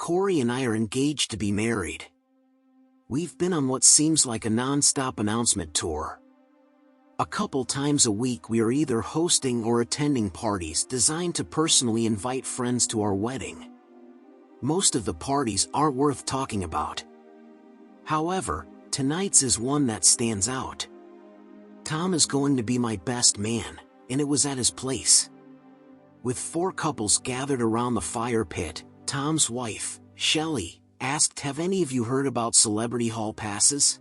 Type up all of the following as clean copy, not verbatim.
Corey and I are engaged to be married. We've been on what seems like a non-stop announcement tour. A couple times a week we are either hosting or attending parties designed to personally invite friends to our wedding. Most of the parties aren't worth talking about. However, tonight's is one that stands out. Tom is going to be my best man, and it was at his place. With 4 couples gathered around the fire pit, Tom's wife, Shelley, asked, "Have any of you heard about celebrity hall passes?"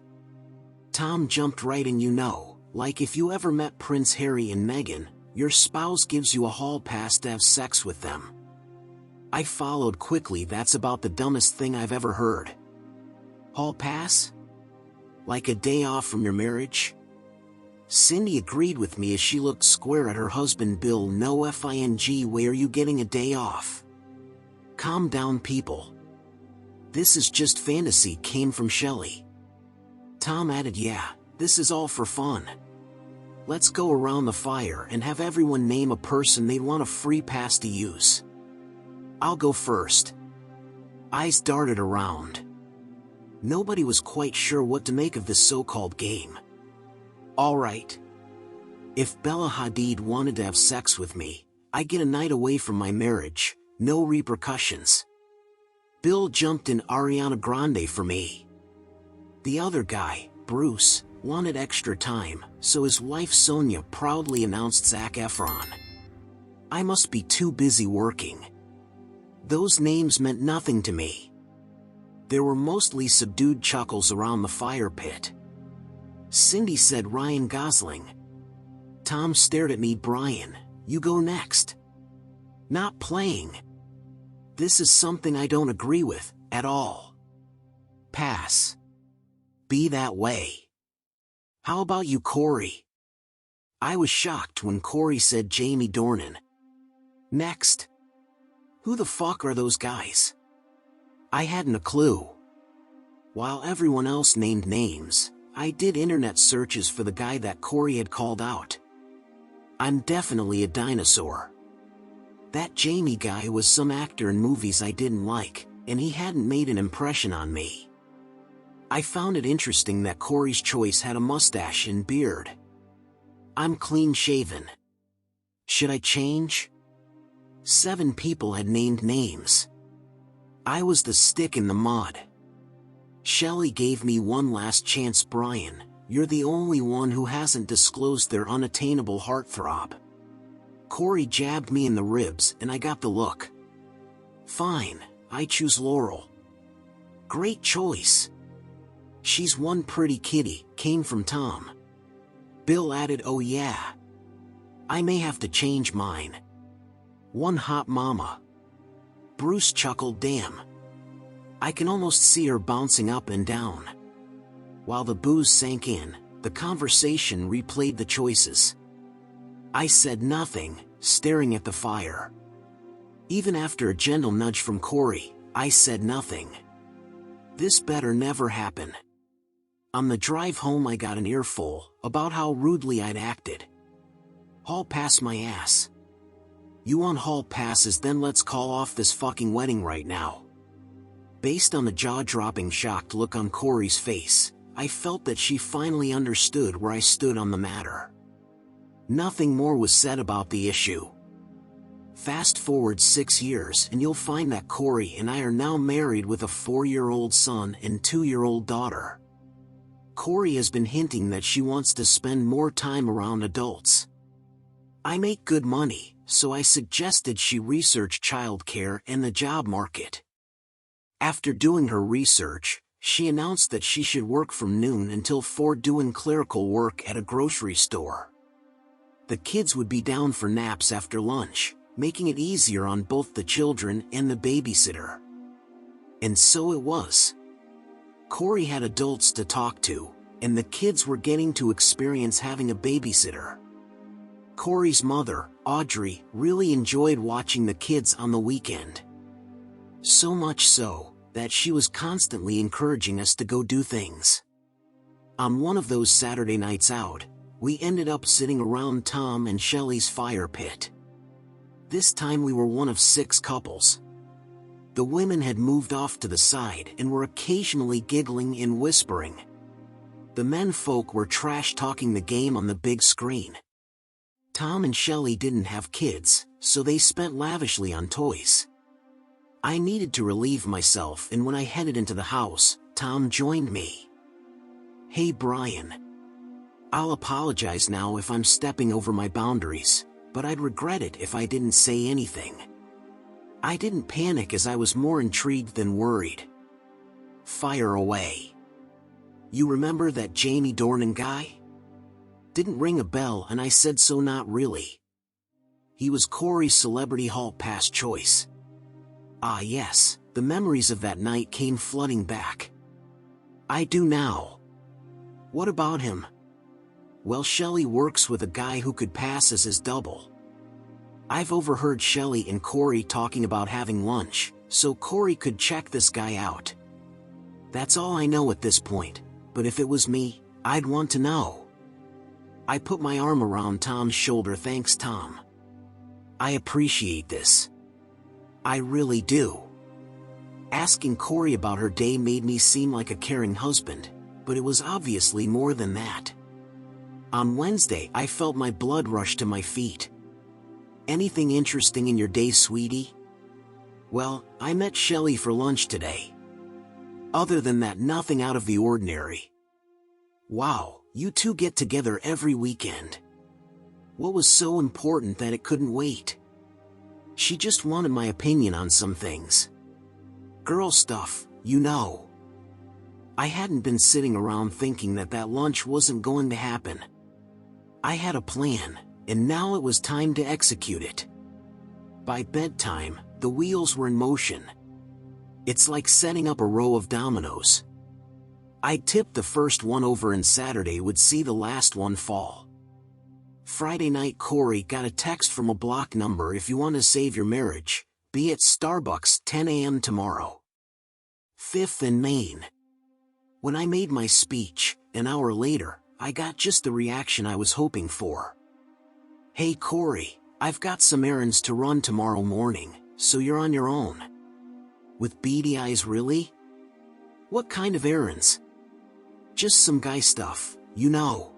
Tom jumped right in. Like if you ever met Prince Harry and Meghan, your spouse gives you a hall pass to have sex with them. I followed quickly. That's about the dumbest thing I've ever heard. Hall pass? Like a day off from your marriage? Cindy agreed with me as she looked square at her husband Bill. No f-ing way are you getting a day off? Calm down, people. This is just fantasy, came from Shelley. Tom added, "Yeah, this is all for fun. Let's go around the fire and have everyone name a person they'd want a free pass to use. I'll go first." Eyes darted around. Nobody was quite sure what to make of this so-called game. All right. If Bella Hadid wanted to have sex with me, I get a night away from my marriage, no repercussions. Bill jumped in. Ariana Grande for me. The other guy, Bruce, wanted extra time, so his wife Sonia proudly announced Zac Efron. I must be too busy working. Those names meant nothing to me. There were mostly subdued chuckles around the fire pit. Cindy said Ryan Gosling. Tom stared at me. "Brian, you go next." Not playing. This is something I don't agree with, at all. Pass. Be that way. How about you, Corey? I was shocked when Corey said Jamie Dornan. Next. Who the fuck are those guys? I hadn't a clue. While everyone else named names, I did internet searches for the guy that Corey had called out. I'm definitely a dinosaur. That Jamie guy was some actor in movies I didn't like, and he hadn't made an impression on me. I found it interesting that Corey's choice had a mustache and beard. I'm clean-shaven. Should I change? 7 people had named names. I was the stick in the mud. Shelley gave me one last chance. "Brian, you're the only one who hasn't disclosed their unattainable heartthrob." Corey jabbed me in the ribs and I got the look. "Fine, I choose Laurel." "Great choice." "She's one pretty kitty," came from Tom. Bill added, "Oh yeah. I may have to change mine. One hot mama." Bruce chuckled. "Damn. I can almost see her bouncing up and down." While the booze sank in, the conversation replayed the choices. I said nothing, staring at the fire. Even after a gentle nudge from Corey, I said nothing. This better never happen. On the drive home I got an earful about how rudely I'd acted. Hall pass my ass. You want hall passes? Then let's call off this fucking wedding right now. Based on the jaw-dropping shocked look on Corey's face, I felt that she finally understood where I stood on the matter. Nothing more was said about the issue. Fast forward 6 years and you'll find that Corey and I are now married with a 4-year-old son and 2-year-old daughter. Corey has been hinting that she wants to spend more time around adults. I make good money, so I suggested she research childcare and the job market. After doing her research, she announced that she should work from noon until 4 doing clerical work at a grocery store. The kids would be down for naps after lunch, making it easier on both the children and the babysitter. And so it was. Corey had adults to talk to, and the kids were getting to experience having a babysitter. Corey's mother, Audrey, really enjoyed watching the kids on the weekend. So much so, that she was constantly encouraging us to go do things. On one of those Saturday nights out, we ended up sitting around Tom and Shelley's fire pit. This time we were one of 6 couples. The women had moved off to the side and were occasionally giggling and whispering. The men folk were trash-talking the game on the big screen. Tom and Shelley didn't have kids, so they spent lavishly on toys. I needed to relieve myself, and when I headed into the house, Tom joined me. "Hey Brian. I'll apologize now if I'm stepping over my boundaries, but I'd regret it if I didn't say anything." I didn't panic as I was more intrigued than worried. "Fire away. You remember that Jamie Dornan guy?" Didn't ring a bell, and I said, "So not really." "He was Corey's Celebrity Hall Pass choice." Ah yes, the memories of that night came flooding back. "I do now." "What about him?" "Well, Shelley works with a guy who could pass as his double. I've overheard Shelley and Corey talking about having lunch, so Corey could check this guy out. That's all I know at this point, but if it was me, I'd want to know." I put my arm around Tom's shoulder. "Thanks, Tom. I appreciate this. I really do." Asking Corey about her day made me seem like a caring husband, but it was obviously more than that. On Wednesday, I felt my blood rush to my feet. "Anything interesting in your day, sweetie?" "Well, I met Shelley for lunch today. Other than that, nothing out of the ordinary." "Wow, you two get together every weekend. What was so important that it couldn't wait?" "She just wanted my opinion on some things. Girl stuff, you know." I hadn't been sitting around thinking that lunch wasn't going to happen. I had a plan, and now it was time to execute it. By bedtime, the wheels were in motion. It's like setting up a row of dominoes. I'd tip the first one over and Saturday would see the last one fall. Friday night, Corey got a text from a block number: "If you want to save your marriage, be at Starbucks 10 a.m. tomorrow. 5th and Main." When I made my speech, an hour later, I got just the reaction I was hoping for. "Hey Corey, I've got some errands to run tomorrow morning, so you're on your own." With beady eyes, "Really? What kind of errands?" "Just some guy stuff, you know."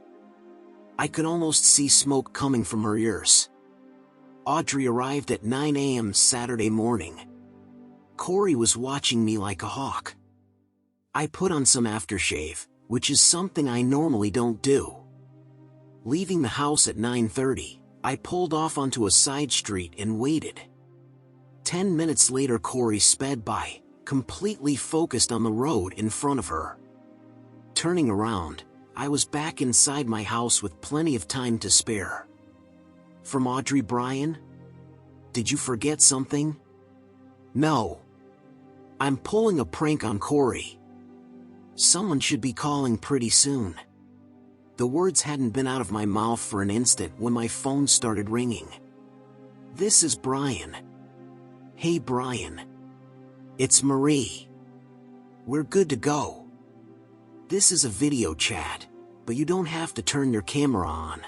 I could almost see smoke coming from her ears. Audrey arrived at 9 a.m. Saturday morning. Corey was watching me like a hawk. I put on some aftershave, which is something I normally don't do. Leaving the house at 9:30, I pulled off onto a side street and waited. 10 minutes later, Corey sped by, completely focused on the road in front of her. Turning around, I was back inside my house with plenty of time to spare. "From Audrey, Brian? Did you forget something?" "No. I'm pulling a prank on Corey. Someone should be calling pretty soon." The words hadn't been out of my mouth for an instant when my phone started ringing. "This is Brian." "Hey Brian. It's Marie. We're good to go. This is a video chat, but you don't have to turn your camera on.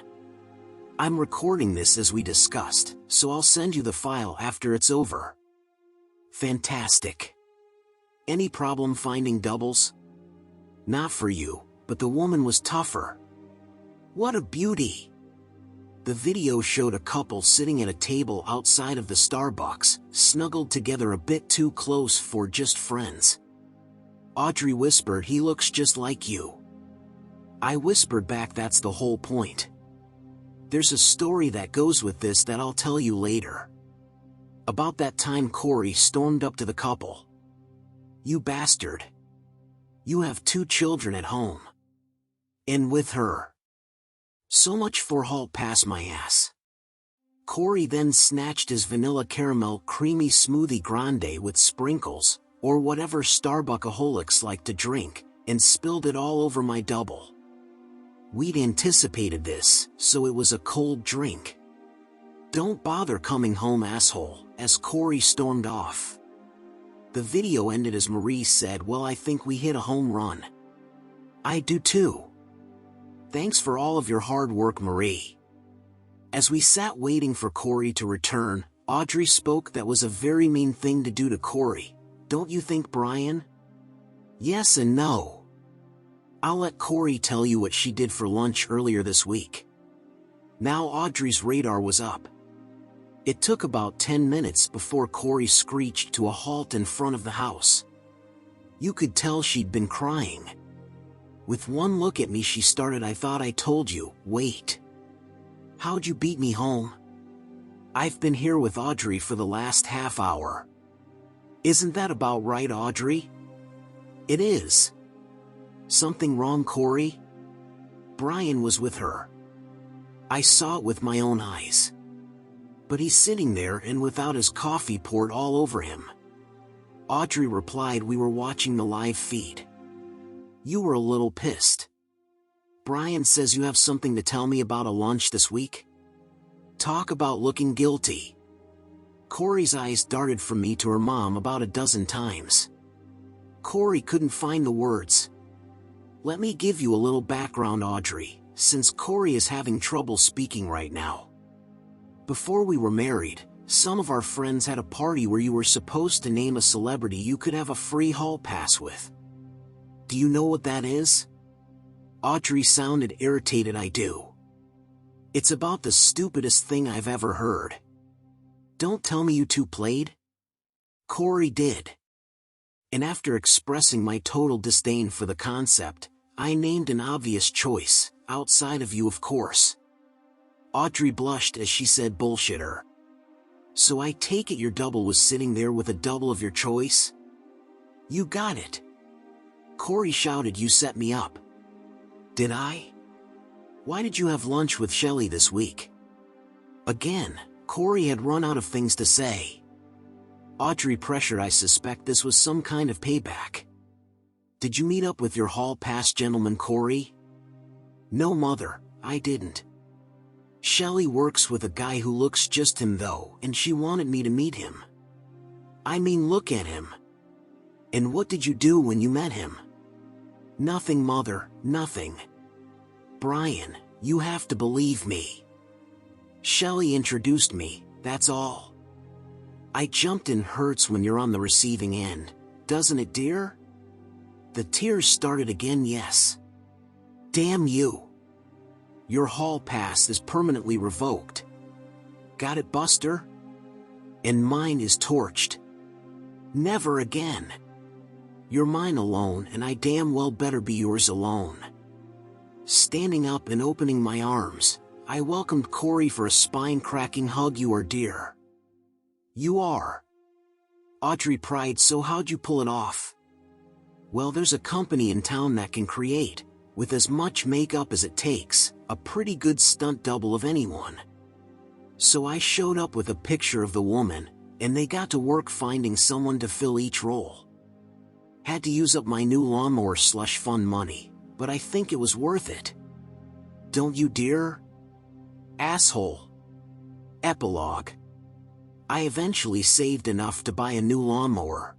I'm recording this as we discussed, so I'll send you the file after it's over." "Fantastic. Any problem finding doubles?" "Not for you, but the woman was tougher." "What a beauty." The video showed a couple sitting at a table outside of the Starbucks, snuggled together a bit too close for just friends. Audrey whispered, "He looks just like you." I whispered back, "That's the whole point. There's a story that goes with this that I'll tell you later." About that time, Corey stormed up to the couple. "You bastard. You have 2 children at home. And with her. So much for hall pass my ass." Corey then snatched his vanilla caramel creamy smoothie grande with sprinkles, or whatever Starbuckaholics like to drink, and spilled it all over my double. We'd anticipated this, so it was a cold drink. "Don't bother coming home, asshole," as Corey stormed off. The video ended as Marie said, "Well, I think we hit a home run." "I do too. Thanks for all of your hard work, Marie." As we sat waiting for Corey to return, Audrey spoke. "That was a very mean thing to do to Corey, Don't you think, Brian? Yes and no. I'll let Corey tell you what she did for lunch earlier this week. Now Audrey's radar was up. It took about 10 minutes before Corey screeched to a halt in front of the house. You could tell she'd been crying. With one look at me she started, "I thought I told you, wait. How'd you beat me home? I've been here with Audrey for the last half hour. Isn't that about right, Audrey?" "It is." "Something wrong, Corey?" "Brian was with her. I saw it with my own eyes. But he's sitting there and without his coffee poured all over him." Audrey replied, "We were watching the live feed. You were a little pissed. Brian says you have something to tell me about a lunch this week? Talk about looking guilty." Corey's eyes darted from me to her mom about a dozen times. Corey couldn't find the words. Let me give you a little background, Audrey, since Corey is having trouble speaking right now. Before we were married, some of our friends had a party where you were supposed to name a celebrity you could have a free hall pass with. Do you know what that is? Audrey sounded irritated. "I do. It's about the stupidest thing I've ever heard." "Don't tell me you two played?" Corey did. And after expressing my total disdain for the concept, I named an obvious choice, outside of you of course. Audrey blushed as she said, "Bullshitter. So I take it your double was sitting there with a double of your choice?" "You got it." Corey shouted, "You set me up." "Did I? Why did you have lunch with Shelley this week?" Again, Corey had run out of things to say. Audrey pressured, "I suspect this was some kind of payback. Did you meet up with your hall pass gentleman, Corey?" "No, mother, I didn't. Shelley works with a guy who looks just him though, and she wanted me to meet him." "I mean, look at him. And what did you do when you met him?" "Nothing, mother, nothing. Brian, you have to believe me. Shelley introduced me, that's all." I jumped in. "Hurts when you're on the receiving end, doesn't it, dear?" The tears started again. "Yes. Damn you. Your hall pass is permanently revoked. Got it, Buster? And mine is torched. Never again. You're mine alone, and I damn well better be yours alone." Standing up and opening my arms, I welcomed Corey for a spine-cracking hug. "You are dear." "You are." Audrey pried, "So how'd you pull it off?" "Well, there's a company in town that can create, with as much makeup as it takes, a pretty good stunt double of anyone. So I showed up with a picture of the woman, and they got to work finding someone to fill each role. Had to use up my new lawnmower slush fund money, but I think it was worth it. Don't you, dear? Asshole." Epilogue. I eventually saved enough to buy a new lawnmower.